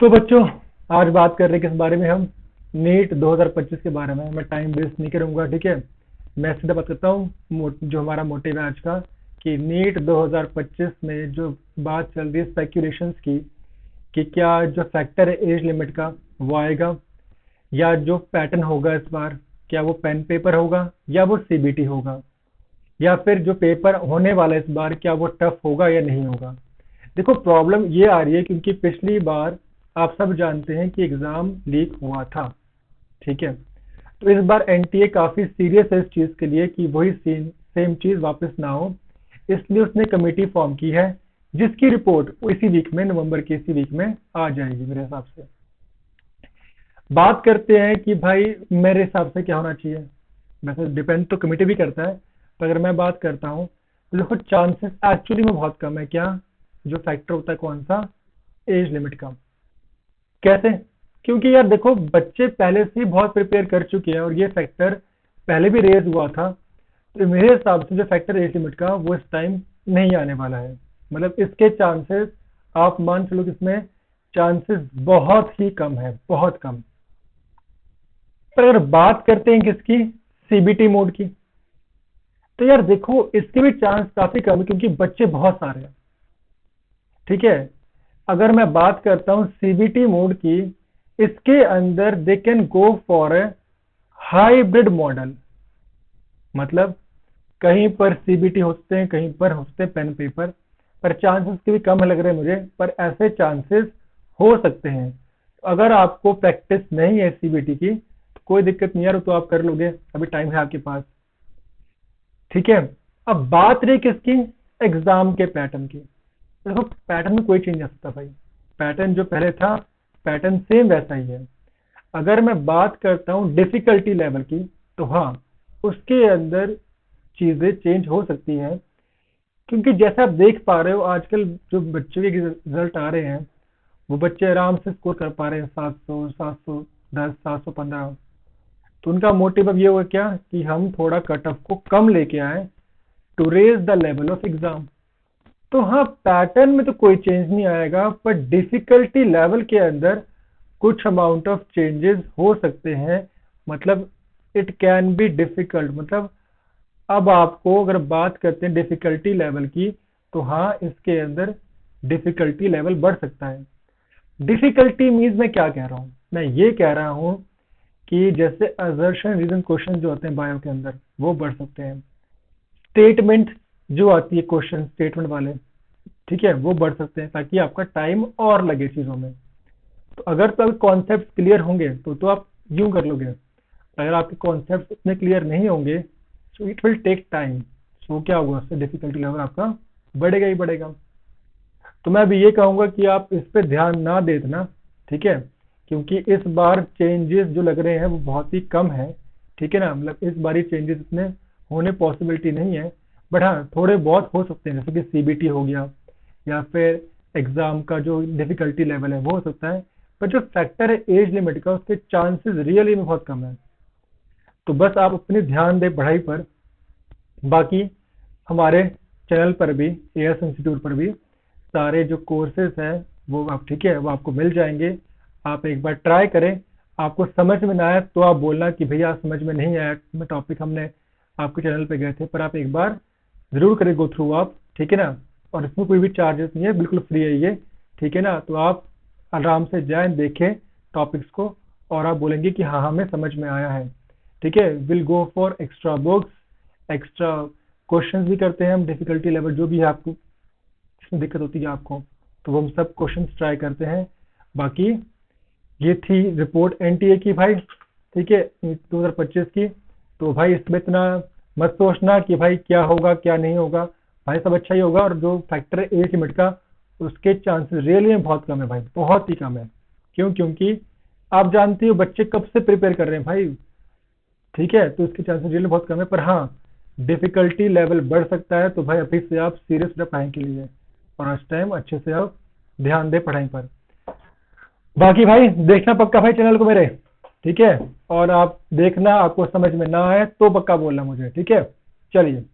तो बच्चों, आज बात कर रहे हैं किस बारे में हम? नीट 2025 के बारे में। मैं टाइम वेस्ट नहीं करूंगा, ठीक है। मैं सीधा बात करता हूँ जो हमारा मोटिव है आज का, कि नीट 2025 में जो बात चल रही है स्पेक्यूलेशंस की, कि क्या जो फैक्टर है एज लिमिट का वो आएगा, या जो पैटर्न होगा इस बार, क्या वो पेन पेपर होगा या वो सीबीटी होगा, या फिर जो पेपर होने वाला है इस बार क्या वो टफ होगा या नहीं होगा। देखो, प्रॉब्लम ये आ रही है क्योंकि पिछली बार आप सब जानते हैं कि एग्जाम लीक हुआ था, ठीक है। तो इस बार एनटीए काफी सीरियस है इस चीज के लिए कि वही सेम चीज वापस ना हो, इसलिए उसने कमेटी फॉर्म की है, जिसकी रिपोर्ट इसी वीक में, नवंबर के इसी वीक में आ जाएगी मेरे हिसाब से। बात करते हैं कि भाई मेरे हिसाब से क्या होना चाहिए। वैसे डिपेंड तो कमेटी भी करता है, पर अगर मैं बात करता हूँ तो देखो, चांसेस एक्चुअली में बहुत कम है। क्या जो फैक्टर होता है कौन सा? एज लिमिट का। कैसे? क्योंकि यार देखो, बच्चे पहले से ही बहुत प्रिपेयर कर चुके हैं और ये फैक्टर पहले भी रेज हुआ था। तो मेरे हिसाब से जो फैक्टर एज लिमिट का वो इस टाइम नहीं आने वाला है। मतलब इसके चांसेस आप मान चलो कि इसमें चांसेस बहुत ही कम है, बहुत कम। पर अगर बात करते हैं किसकी, सीबीटी मोड की, तो यार देखो इसके भी चांस काफी कम है क्योंकि बच्चे बहुत सारे हैं, ठीक है। अगर मैं बात करता हूं सीबीटी मोड की, इसके अंदर they can go for a hybrid model. मतलब कहीं पर सीबीटी होते हैं, कहीं पर होते हैं पेन पेपर, पर चांसेस के भी कम लग रहे हैं मुझे, पर ऐसे चांसेस हो सकते हैं। अगर आपको प्रैक्टिस नहीं है सीबीटी की तो कोई दिक्कत नहीं यार, तो आप कर लोगे, अभी टाइम है आपके पास, ठीक है। अब बात रही किसकी? एग्जाम के पैटर्न की। देखो, पैटर्न में कोई चेंज नहीं आ सकता भाई। पैटर्न जो पहले था, पैटर्न सेम वैसा ही है। अगर मैं बात करता हूँ डिफिकल्टी लेवल की, तो हाँ, उसके अंदर चीजें चेंज हो सकती हैं, क्योंकि जैसा आप देख पा रहे हो आजकल जो बच्चों के रिजल्ट आ रहे हैं, वो बच्चे आराम से स्कोर कर पा रहे हैं 700, 710, 715। तो उनका मोटिव अब ये हुआ क्या कि हम थोड़ा कट ऑफ को कम लेके आए to raise the level of exam. तो हाँ, पैटर्न में तो कोई चेंज नहीं आएगा, पर डिफिकल्टी लेवल के अंदर कुछ अमाउंट ऑफ चेंजेस हो सकते हैं। मतलब इट कैन बी डिफिकल्ट। मतलब अब आपको अगर बात करते हैं डिफिकल्टी लेवल की, तो हाँ, इसके अंदर डिफिकल्टी लेवल बढ़ सकता है। डिफिकल्टी मीन्स मैं क्या कह रहा हूँ? मैं ये कह रहा हूँ कि जैसे असर्शन रीजन क्वेश्चन जो होते हैं बायो के अंदर, वो बढ़ सकते हैं। स्टेटमेंट जो आती है, क्वेश्चन स्टेटमेंट वाले, ठीक है, वो बढ़ सकते हैं ताकि आपका टाइम और लगे चीजों में। तो अगर तो अभी कॉन्सेप्ट क्लियर होंगे तो आप यूं कर लोगे। अगर आपके कॉन्सेप्ट इतने क्लियर नहीं होंगे, so it will take time. So क्या होगा, उससे डिफिकल्टी लेवल आपका बढ़ेगा ही बढ़ेगा। तो मैं अभी ये कहूंगा कि आप इस पे ध्यान ना दे देना, ठीक है, क्योंकि इस बार चेंजेस जो लग रहे हैं वो बहुत ही कम है, ठीक है ना। मतलब इस बार ही चेंजेस इतने होने पॉसिबिलिटी नहीं है, बट हाँ, थोड़े बहुत हो सकते हैं, जैसे कि सीबीटी हो गया, या फिर एग्जाम का जो डिफिकल्टी लेवल है वो हो सकता है। पर जो फैक्टर है एज लिमिट का, उसके चांसेस रियली में बहुत कम है। तो बस आप अपने ध्यान दें पढ़ाई पर। बाकी हमारे चैनल पर भी, एएस इंस्टीट्यूट पर भी सारे जो कोर्सेज हैं वो आप, ठीक है, वो आपको मिल जाएंगे। आप एक बार ट्राई करें। आपको समझ में ना आया तो आप बोलना कि भैया समझ में नहीं आया, मैं टॉपिक हमने आपके चैनल पे गए थे, पर आप एक बार जरूर करें गो थ्रू आप, ठीक है ना। और इसमें कोई भी चार्जेस नहीं है, बिल्कुल फ्री है ये, ठीक है ना। तो आप आराम से जाएं, देखें टॉपिक्स को, और आप बोलेंगे कि हाँ, हमें समझ में आया है, ठीक है। Will go for extra books, extra questions भी करते हैं हम, डिफिकल्टी लेवल जो भी है आपको इसमें दिक्कत होती है आपको, तो वो हम सब क्वेश्चंस ट्राई करते हैं। बाकी ये थी रिपोर्ट एनटीए की भाई, ठीक है, 2025 की। तो भाई इसमें इतना मत सोचना कि भाई क्या होगा क्या नहीं होगा, भाई सब अच्छा ही होगा। और जो फैक्टर है एज लिमिट का, उसके चांसेस रियली में बहुत कम है भाई, बहुत ही कम है। क्यों? क्योंकि आप जानते हो बच्चे कब से प्रिपेयर कर रहे हैं भाई, ठीक है। तो इसके चांसेस रियली बहुत कम है, पर हाँ, डिफिकल्टी लेवल बढ़ सकता है। तो भाई अभी से आप सीरियस रहे पढ़ाई के लिए, और आज टाइम अच्छे से आप ध्यान दें पढ़ाई पर। बाकी भाई देखना पक्का भाई चैनल को मेरे, ठीक है। और आप देखना, आपको समझ में ना आए तो पक्का बोलना मुझे, ठीक है। चलिए।